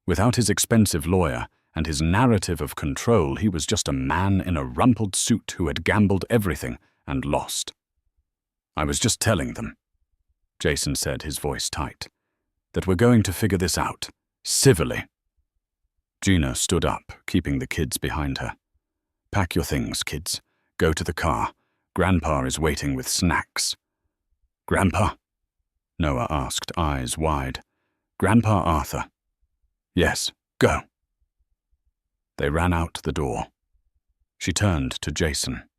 Without his expensive lawyer and his narrative of control, he was just a man in a rumpled suit who had gambled everything and lost. "I was just telling them," Jason said, his voice tight, "that we're going to figure this out, civilly." Gina stood up, keeping the kids behind her. "Pack your things, kids. Go to the car. Grandpa is waiting with snacks." "Grandpa?" Noah asked, eyes wide. "Grandpa Arthur." "Yes, go." They ran out the door. She turned to Jason.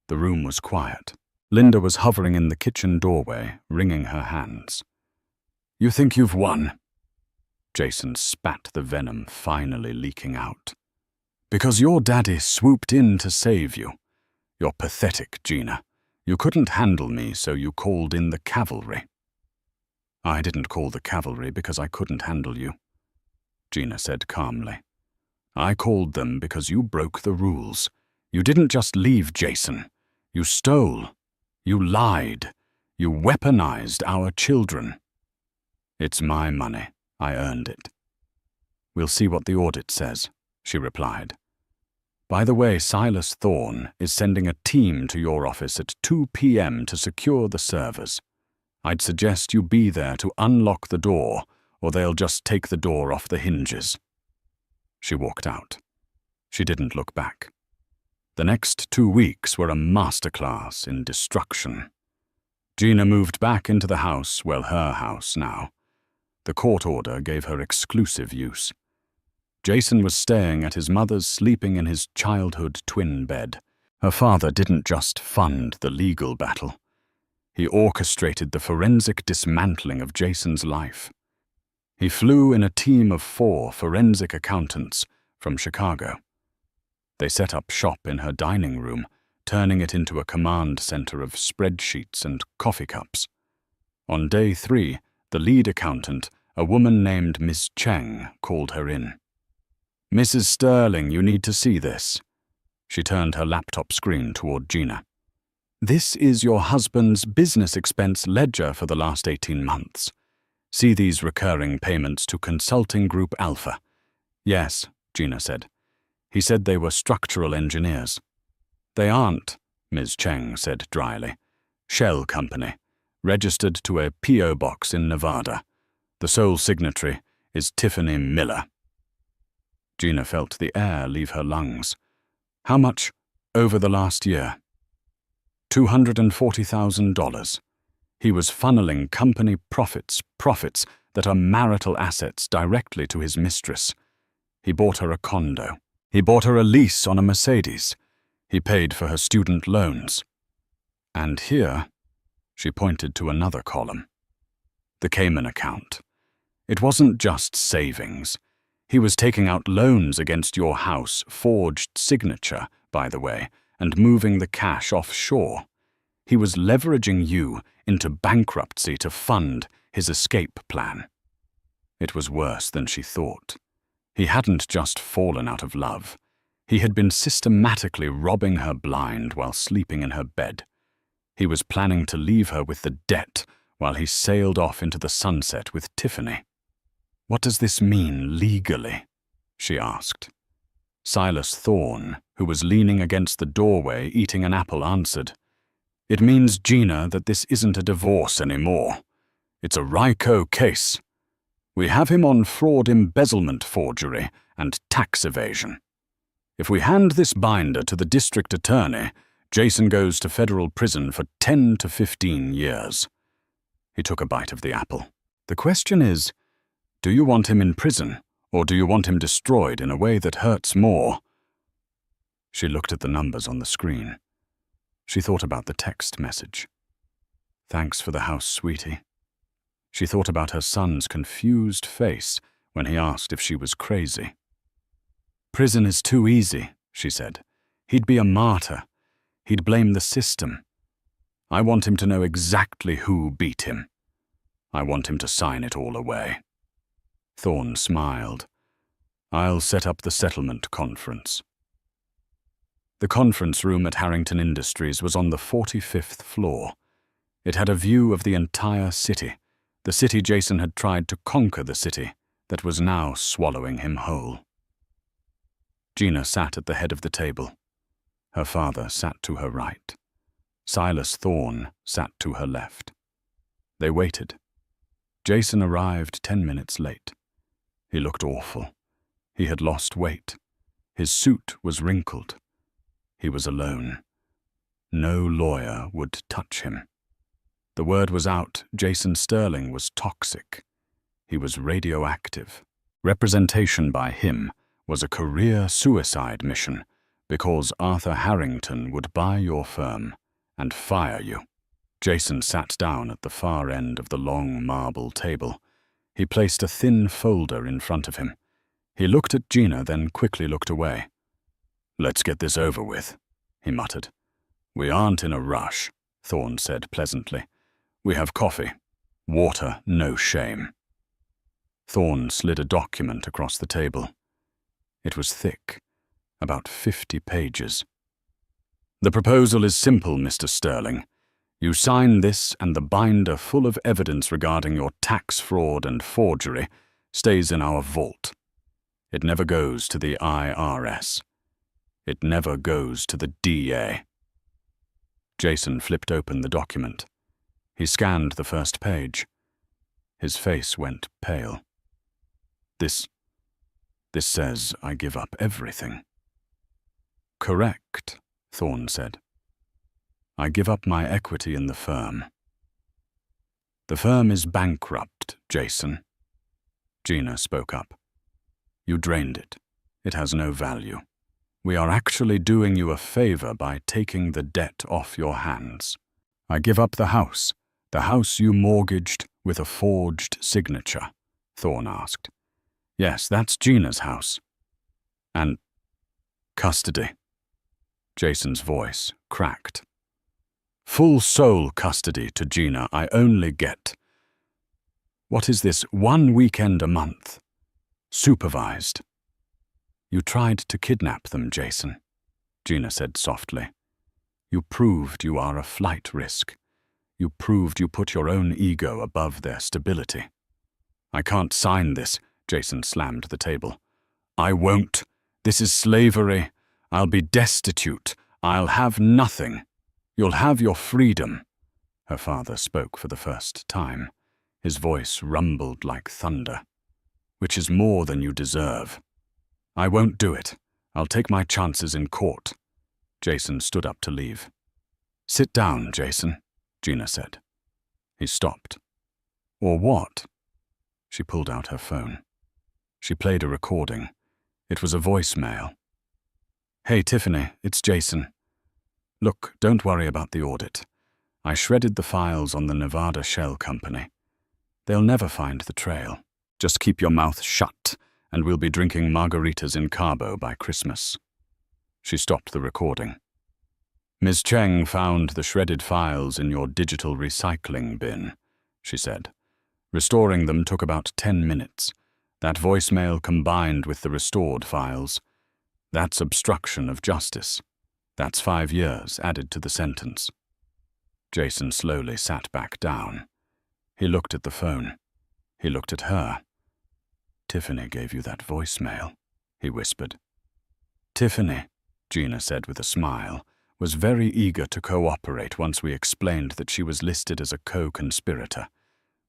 The room was quiet. Linda was hovering in the kitchen doorway, wringing her hands. "You think you've won?" Jason spat the venom finally leaking out. "Because your daddy swooped in to save you. You're pathetic, Gina. You couldn't handle me, so you called in the cavalry." "I didn't call the cavalry because I couldn't handle you," Gina said calmly. "I called them because you broke the rules. You didn't just leave Jason. You stole. You lied. You weaponized our children." "It's my money. I earned it." "We'll see what the audit says," she replied. "By the way, Silas Thorne is sending a team to your office at 2 p.m. to secure the servers. I'd suggest you be there to unlock the door, or they'll just take the door off the hinges." She walked out. She didn't look back. The next 2 weeks were a masterclass in destruction. Gina moved back into the house, well, her house now. The court order gave her exclusive use. Jason was staying at his mother's, sleeping in his childhood twin bed. Her father didn't just fund the legal battle. He orchestrated the forensic dismantling of Jason's life. He flew in a team of 4 forensic accountants from Chicago. They set up shop in her dining room, turning it into a command center of spreadsheets and coffee cups. On day 3, the lead accountant, a woman named Miss Cheng, called her in. "Mrs. Sterling, you need to see this." She turned her laptop screen toward Gina. "This is your husband's business expense ledger for the last 18 months. See these recurring payments to Consulting Group Alpha." "Yes," Gina said. "He said they were structural engineers." "They aren't," Ms. Cheng said dryly. "Shell Company, registered to a P.O. box in Nevada. The sole signatory is Tiffany Miller." Gina felt the air leave her lungs. "How much over the last year?" $240,000. He was funneling company profits that are marital assets directly to his mistress. He bought her a condo. He bought her a lease on a Mercedes. He paid for her student loans. And here, she pointed to another column. The Cayman account. It wasn't just savings. He was taking out loans against your house, forged signature, by the way, and moving the cash offshore. He was leveraging you into bankruptcy to fund his escape plan. It was worse than she thought. He hadn't just fallen out of love. He had been systematically robbing her blind while sleeping in her bed. He was planning to leave her with the debt while he sailed off into the sunset with Tiffany. "What does this mean legally?" she asked. Silas Thorne, who was leaning against the doorway eating an apple, answered, "It means, Gina, that this isn't a divorce anymore. It's a RICO case. We have him on fraud, embezzlement, forgery, and tax evasion. If we hand this binder to the district attorney, Jason goes to federal prison for 10 to 15 years. He took a bite of the apple. "The question is, do you want him in prison, or do you want him destroyed in a way that hurts more?" She looked at the numbers on the screen. She thought about the text message. "Thanks for the house, sweetie." She thought about her son's confused face when he asked if she was crazy. "Prison is too easy," she said. "He'd be a martyr. He'd blame the system. I want him to know exactly who beat him. I want him to sign it all away." Thorne smiled. "I'll set up the settlement conference." The conference room at Harrington Industries was on the 45th floor. It had a view of the entire city, the city Jason had tried to conquer, the city that was now swallowing him whole. Gina sat at the head of the table. Her father sat to her right. Silas Thorne sat to her left. They waited. Jason arrived 10 minutes late. He looked awful. He had lost weight. His suit was wrinkled. He was alone. No lawyer would touch him. The word was out, Jason Sterling was toxic. He was radioactive. Representation by him was a career suicide mission, because Arthur Harrington would buy your firm and fire you. Jason sat down at the far end of the long marble table. He placed a thin folder in front of him. He looked at Gina, then quickly looked away. "Let's get this over with," he muttered. "We aren't in a rush," Thorne said pleasantly. "We have coffee. Water, no shame." Thorne slid a document across the table. It was thick, about 50 pages. "The proposal is simple, Mr. Sterling. You sign this and the binder full of evidence regarding your tax fraud and forgery stays in our vault. It never goes to the IRS. It never goes to the DA." Jason flipped open the document. He scanned the first page. His face went pale. This says I give up everything." "Correct," Thorne said. "I give up my equity in the firm." "The firm is bankrupt, Jason." Gina spoke up. "You drained it. It has no value. We are actually doing you a favor by taking the debt off your hands. I give up the house you mortgaged with a forged signature, Thorne asked. Yes, that's Gina's house. And custody. Jason's voice cracked. Full sole custody to Gina I only get. What is this 1 weekend a month? Supervised. You tried to kidnap them, Jason, Gina said softly. You proved you are a flight risk. You proved you put your own ego above their stability. I can't sign this, Jason slammed the table. I won't. This is slavery. I'll be destitute. I'll have nothing. You'll have your freedom. Her father spoke for the first time. His voice rumbled like thunder. Which is more than you deserve. I won't do it. I'll take my chances in court. Jason stood up to leave. Sit down, Jason, Gina said. He stopped. Or what? She pulled out her phone. She played a recording. It was a voicemail. Hey, Tiffany, it's Jason. Look, don't worry about the audit. I shredded the files on the Nevada Shell Company. They'll never find the trail. Just keep your mouth shut, and we'll be drinking margaritas in Cabo by Christmas. She stopped the recording. Ms. Cheng found the shredded files in your digital recycling bin, she said. Restoring them took about 10 minutes. That voicemail combined with the restored files. That's obstruction of justice. That's 5 years added to the sentence. Jason slowly sat back down. He looked at the phone. He looked at her. Tiffany gave you that voicemail, he whispered. Tiffany, Gina said with a smile, was very eager to cooperate once we explained that she was listed as a co-conspirator.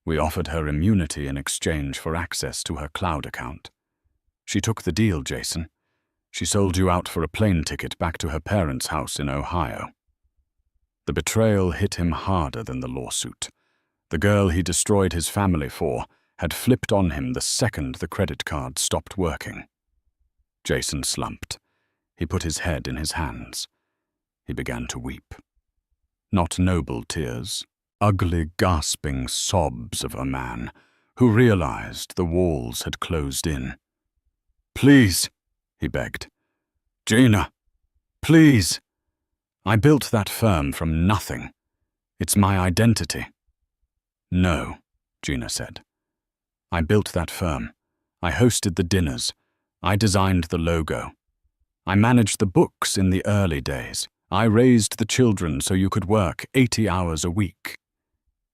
We offered her immunity in exchange for access to her cloud account. She took the deal, Jason. She sold you out for a plane ticket back to her parents' house in Ohio. The betrayal hit him harder than the lawsuit. The girl he destroyed his family for had flipped on him the second the credit card stopped working. Jason slumped. He put his head in his hands. He began to weep. Not noble tears, ugly, gasping sobs of a man who realized the walls had closed in. Please, he begged. Gina, please. I built that firm from nothing. It's my identity. No, Gina said. I built that firm. I hosted the dinners. I designed the logo. I managed the books in the early days. I raised the children so you could work 80 hours a week.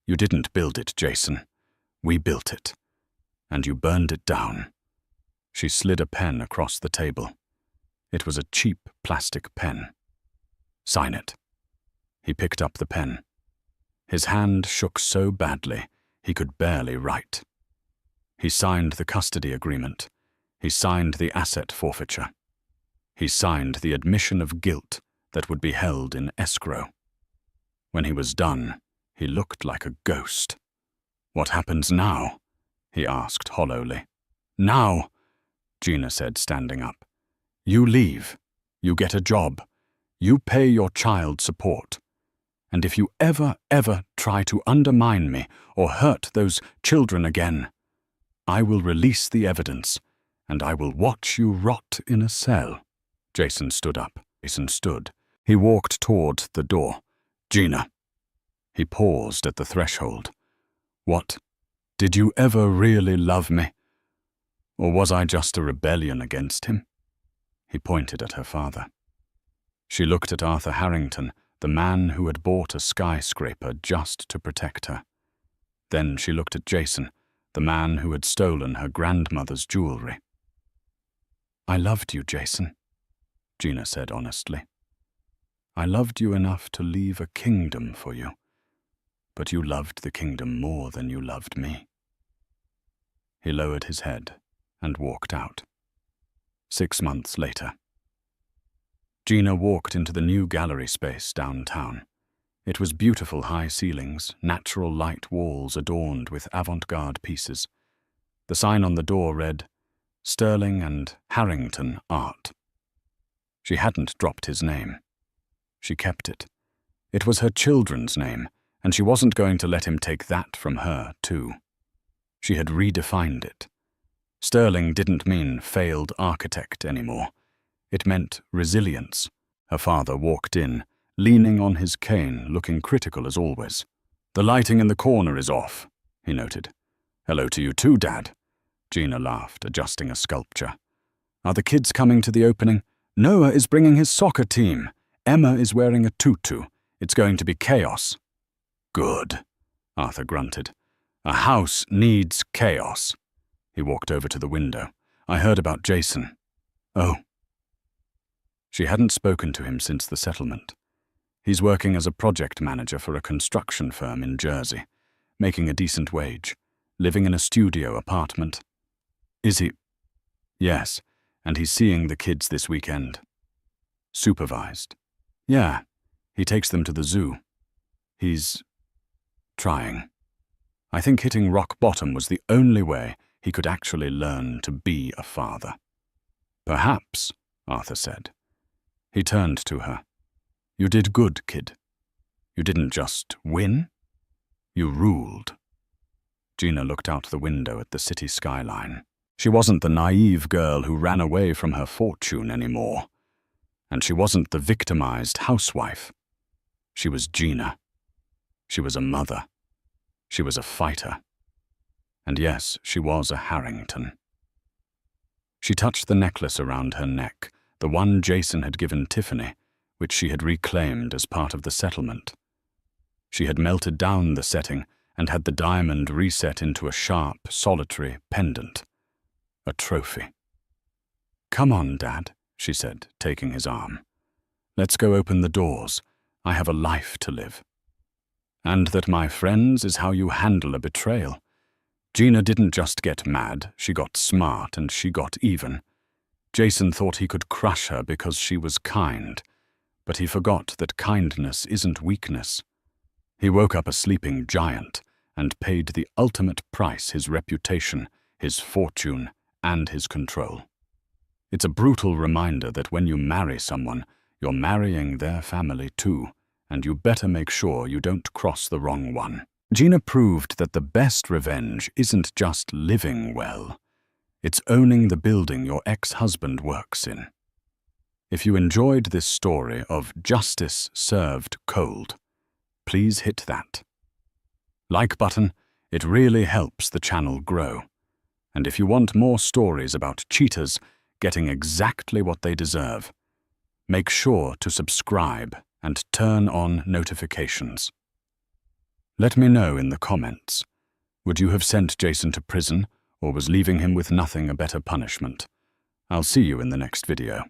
You didn't build it, Jason. We built it. And you burned it down. She slid a pen across the table. It was a cheap plastic pen. Sign it. He picked up the pen. His hand shook so badly he could barely write. He signed the custody agreement. He signed the asset forfeiture. He signed the admission of guilt that would be held in escrow. When he was done, he looked like a ghost. What happens now? He asked hollowly. Now, Gina said, standing up. You leave. You get a job. You pay your child support. And if you ever try to undermine me or hurt those children again, I will release the evidence, and I will watch you rot in a cell. Jason stood up. Jason stood. He walked toward the door. Gina. He paused at the threshold. What? Did you ever really love me? Or was I just a rebellion against him? He pointed at her father. She looked at Arthur Harrington, the man who had bought a skyscraper just to protect her. Then she looked at Jason, the man who had stolen her grandmother's jewelry. I loved you, Jason, Gina said honestly. I loved you enough to leave a kingdom for you, but you loved the kingdom more than you loved me. He lowered his head and walked out. 6 months later. Gina walked into the new gallery space downtown. It was beautiful high ceilings, natural light walls adorned with avant-garde pieces. The sign on the door read, Sterling and Harrington Art. She hadn't dropped his name. She kept it. It was her children's name, and she wasn't going to let him take that from her, too. She had redefined it. Sterling didn't mean failed architect anymore. It meant resilience. Her father walked in, leaning on his cane, looking critical as always. "The lighting in the corner is off," he noted. "Hello to you too, Dad." Gina laughed, adjusting a sculpture. "Are the kids coming to the opening?" "Noah is bringing his soccer team. Emma is wearing a tutu. It's going to be chaos." "Good," Arthur grunted. "A house needs chaos." He walked over to the window. "I heard about Jason." "Oh." She hadn't spoken to him since the settlement. He's working as a project manager for a construction firm in Jersey, making a decent wage, living in a studio apartment. "Is he?" "Yes, and he's seeing the kids this weekend." "Supervised?" "Yeah, he takes them to the zoo. He's trying. I think hitting rock bottom was the only way he could actually learn to be a father." "Perhaps," Arthur said. He turned to her. "You did good, kid. You didn't just win. You ruled." Gina looked out the window at the city skyline. She wasn't the naive girl who ran away from her fortune anymore. And she wasn't the victimized housewife. She was Gina. She was a mother. She was a fighter. And yes, she was a Harrington. She touched the necklace around her neck, the one Jason had given Tiffany, which she had reclaimed as part of the settlement. She had melted down the setting and had the diamond reset into a sharp, solitary pendant. A trophy. "Come on, Dad," she said, taking his arm. "Let's go open the doors. I have a life to live." "And that, my friends, is how you handle a betrayal." Gina didn't just get mad, she got smart and she got even. Jason thought he could crush her because she was kind, but he forgot that kindness isn't weakness. He woke up a sleeping giant and paid the ultimate price: his reputation, his fortune, and his control. It's a brutal reminder that when you marry someone, you're marrying their family too, and you better make sure you don't cross the wrong one. Gina proved that the best revenge isn't just living well. It's owning the building your ex-husband works in. If you enjoyed this story of justice served cold, please hit that like button. It really helps the channel grow. And if you want more stories about cheaters getting exactly what they deserve, make sure to subscribe and turn on notifications. Let me know in the comments. Would you have sent Jason to prison, or was leaving him with nothing a better punishment? I'll see you in the next video.